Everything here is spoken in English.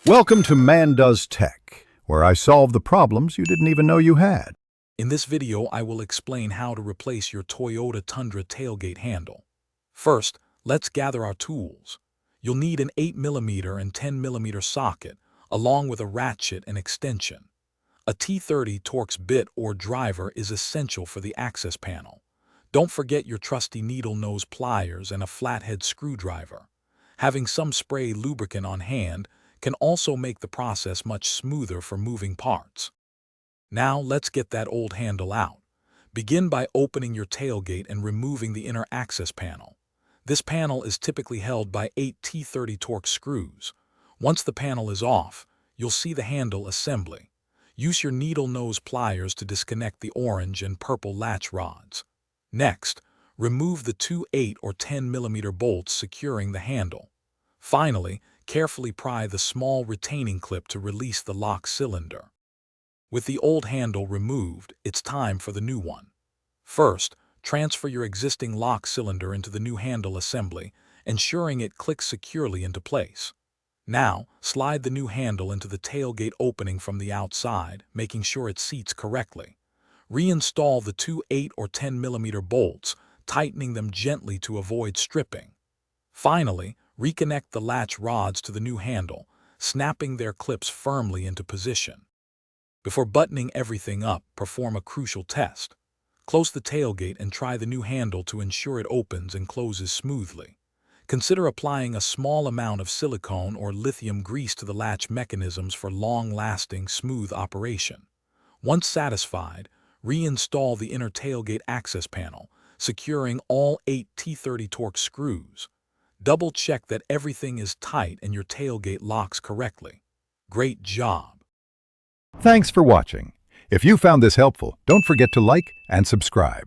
Welcome to Man Does Tech, where I solve the problems you didn't even know you had. In this video, I will explain how to replace your Toyota Tundra tailgate handle. First, let's gather our tools. You'll need an 8mm and 10mm socket, along with a ratchet and extension. A T30 Torx bit or driver is essential for the access panel. Don't forget your trusty needle nose pliers and a flathead screwdriver. Having some spray lubricant on hand can also make the process much smoother for moving parts. Now let's get that old handle out. Begin by opening your tailgate and removing the inner access panel. This panel is typically held by 8 T30 Torx screws. Once the panel is off, you'll see the handle assembly. Use your needle nose pliers to disconnect the orange and purple latch rods. Next, remove the two 8 or 10mm bolts securing the handle. Finally, carefully pry the small retaining clip to release the lock cylinder. With the old handle removed, it's time for the new one. First, transfer your existing lock cylinder into the new handle assembly, ensuring it clicks securely into place. Now, slide the new handle into the tailgate opening from the outside, making sure it seats correctly. Reinstall the two 8 or 10mm bolts, tightening them gently to avoid stripping. Finally, reconnect the latch rods to the new handle, snapping their clips firmly into position. Before buttoning everything up, perform a crucial test. Close the tailgate and try the new handle to ensure it opens and closes smoothly. Consider applying a small amount of silicone or lithium grease to the latch mechanisms for long-lasting, smooth operation. Once satisfied, reinstall the inner tailgate access panel, securing all 8 T30 Torx screws. Double-check that everything is tight and your tailgate locks correctly. Great job! Thanks for watching. If you found this helpful, don't forget to like and subscribe.